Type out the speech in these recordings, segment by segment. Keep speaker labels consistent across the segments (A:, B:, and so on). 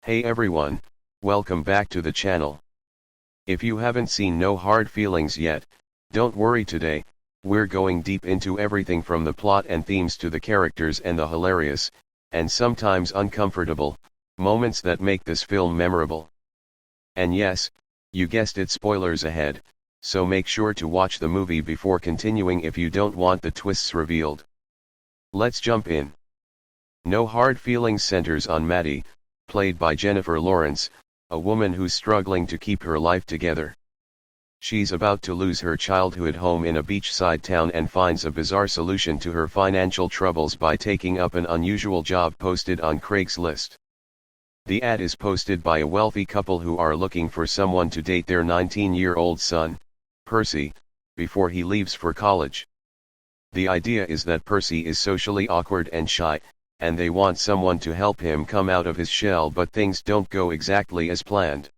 A: Hey everyone, welcome back to the channel. If you haven't seen No Hard Feelings yet, don't worry today, we're going deep into everything from the plot and themes to the characters and the hilarious, and sometimes uncomfortable, moments that make this film memorable. And yes, you guessed it, spoilers ahead, so make sure to watch the movie before continuing if you don't want the twists revealed. Let's jump in. No Hard Feelings centers on Maddie, played by Jennifer Lawrence, a woman who's struggling to keep her life together. She's about to lose her childhood home in a beachside town and finds a bizarre solution to her financial troubles by taking up an unusual job posted on Craigslist. The ad is posted by a wealthy couple who are looking for someone to date their 19-year-old son, Percy, before he leaves for college. The idea is that Percy is socially awkward and shy, and they want someone to help him come out of his shell, but things don't go exactly as planned.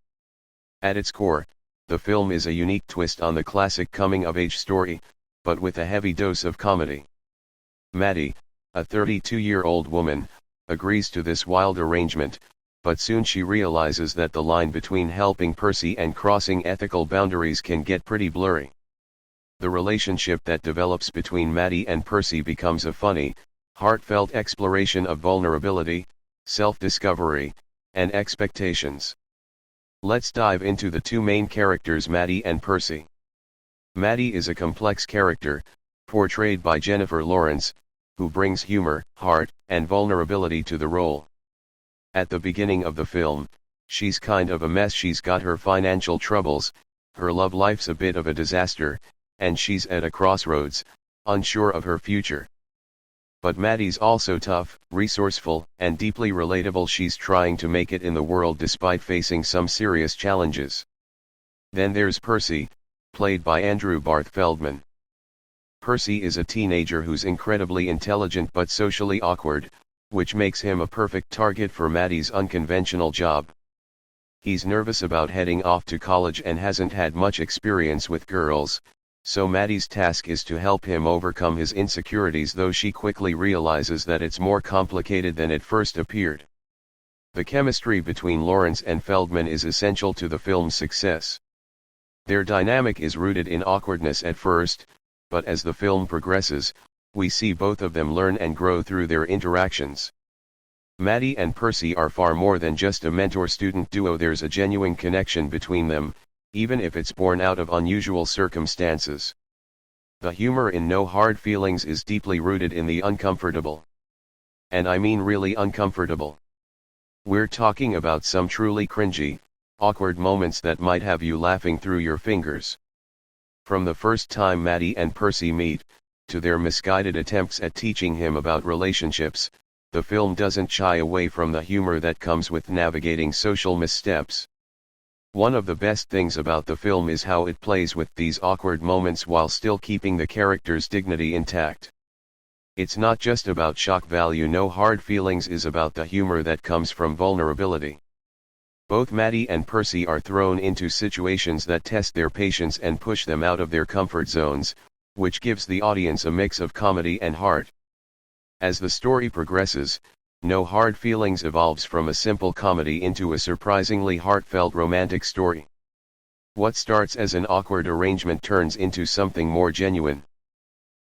A: At its core, the film is a unique twist on the classic coming-of-age story, but with a heavy dose of comedy. Maddie, a 32-year-old woman, agrees to this wild arrangement, but soon she realizes that the line between helping Percy and crossing ethical boundaries can get pretty blurry. The relationship that develops between Maddie and Percy becomes a funny, heartfelt exploration of vulnerability, self-discovery, and expectations. Let's dive into the two main characters, Maddie and Percy. Maddie is a complex character, portrayed by Jennifer Lawrence, who brings humor, heart, and vulnerability to the role. At the beginning of the film, she's kind of a mess. She's got her financial troubles, her love life's a bit of a disaster, and she's at a crossroads, unsure of her future. But Maddie's also tough, resourceful, and deeply relatable. She's trying to make it in the world despite facing some serious challenges. Then there's Percy, played by Andrew Barth Feldman. Percy is a teenager who's incredibly intelligent but socially awkward, which makes him a perfect target for Maddie's unconventional job. He's nervous about heading off to college and hasn't had much experience with girls, so Maddie's task is to help him overcome his insecurities, though she quickly realizes that it's more complicated than it first appeared. The chemistry between Lawrence and Feldman is essential to the film's success. Their dynamic is rooted in awkwardness at first, but as the film progresses, we see both of them learn and grow through their interactions. Maddie and Percy are far more than just a mentor-student duo. There's a genuine connection between them, even if it's born out of unusual circumstances. The humor in No Hard Feelings is deeply rooted in the uncomfortable. And I mean really uncomfortable. We're talking about some truly cringy, awkward moments that might have you laughing through your fingers. From the first time Maddie and Percy meet, to their misguided attempts at teaching him about relationships, the film doesn't shy away from the humor that comes with navigating social missteps. One of the best things about the film is how it plays with these awkward moments while still keeping the characters' dignity intact. It's not just about shock value. No Hard Feelings is about the humor that comes from vulnerability. Both Maddie and Percy are thrown into situations that test their patience and push them out of their comfort zones, which gives the audience a mix of comedy and heart. As the story progresses, No Hard Feelings evolves from a simple comedy into a surprisingly heartfelt romantic story. What starts as an awkward arrangement turns into something more genuine.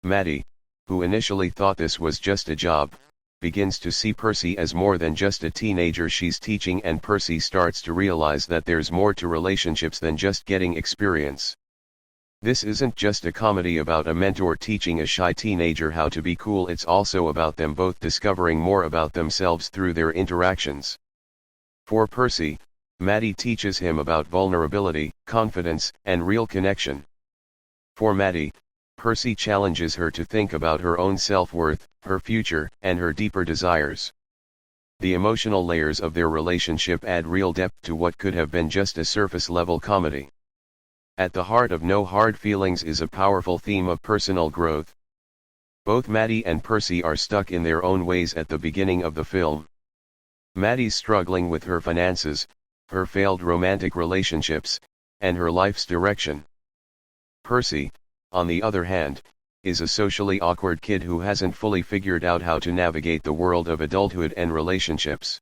A: Maddie, who initially thought this was just a job, begins to see Percy as more than just a teenager she's teaching, and Percy starts to realize that there's more to relationships than just getting experience. This isn't just a comedy about a mentor teaching a shy teenager how to be cool. It's also about them both discovering more about themselves through their interactions. For Percy, Maddie teaches him about vulnerability, confidence, and real connection. For Maddie, Percy challenges her to think about her own self-worth, her future, and her deeper desires. The emotional layers of their relationship add real depth to what could have been just a surface-level comedy. At the heart of No Hard Feelings is a powerful theme of personal growth. Both Maddie and Percy are stuck in their own ways at the beginning of the film. Maddie's struggling with her finances, her failed romantic relationships, and her life's direction. Percy, on the other hand, is a socially awkward kid who hasn't fully figured out how to navigate the world of adulthood and relationships.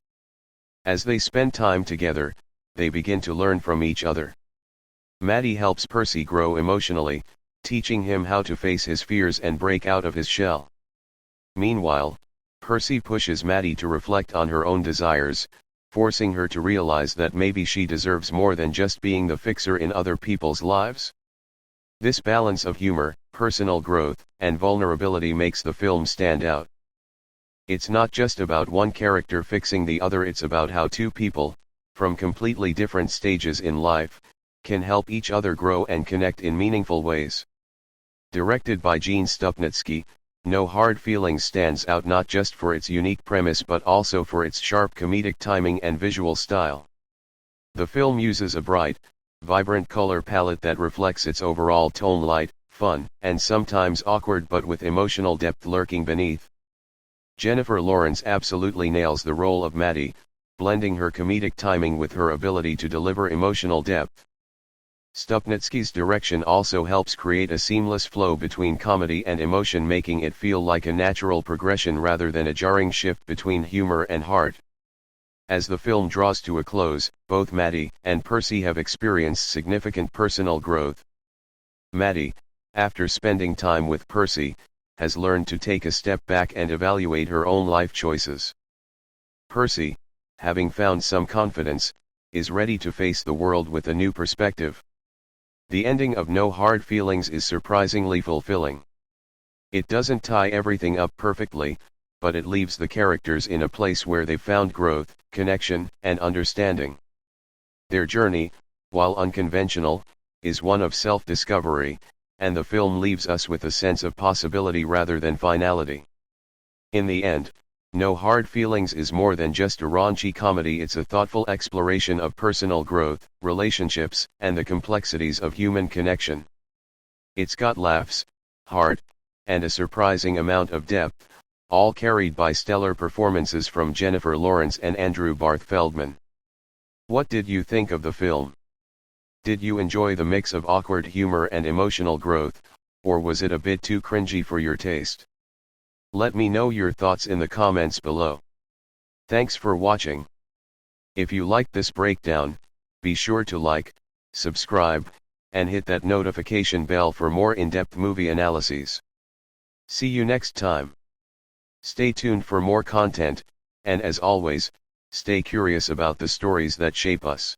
A: As they spend time together, they begin to learn from each other. Maddie helps Percy grow emotionally, teaching him how to face his fears and break out of his shell. Meanwhile, Percy pushes Maddie to reflect on her own desires, forcing her to realize that maybe she deserves more than just being the fixer in other people's lives. This balance of humor, personal growth, and vulnerability makes the film stand out. It's not just about one character fixing the other, it's about how two people, from completely different stages in life, can help each other grow and connect in meaningful ways. Directed by Gene Stupnitsky, No Hard Feelings stands out not just for its unique premise but also for its sharp comedic timing and visual style. The film uses a bright, vibrant color palette that reflects its overall tone, light, fun, and sometimes awkward but with emotional depth lurking beneath. Jennifer Lawrence absolutely nails the role of Maddie, blending her comedic timing with her ability to deliver emotional depth. Stupnitsky's direction also helps create a seamless flow between comedy and emotion, making it feel like a natural progression rather than a jarring shift between humor and heart. As the film draws to a close, both Maddie and Percy have experienced significant personal growth. Maddie, after spending time with Percy, has learned to take a step back and evaluate her own life choices. Percy, having found some confidence, is ready to face the world with a new perspective. The ending of No Hard Feelings is surprisingly fulfilling. It doesn't tie everything up perfectly, but it leaves the characters in a place where they've found growth, connection, and understanding. Their journey, while unconventional, is one of self-discovery, and the film leaves us with a sense of possibility rather than finality. In the end, No Hard Feelings is more than just a raunchy comedy, it's a thoughtful exploration of personal growth, relationships, and the complexities of human connection. It's got laughs, heart, and a surprising amount of depth, all carried by stellar performances from Jennifer Lawrence and Andrew Barth Feldman. What did you think of the film? Did you enjoy the mix of awkward humor and emotional growth, or was it a bit too cringy for your taste? Let me know your thoughts in the comments below. Thanks for watching. If you liked this breakdown, be sure to like, subscribe, and hit that notification bell for more in-depth movie analyses. See you next time. Stay tuned for more content, and as always, stay curious about the stories that shape us.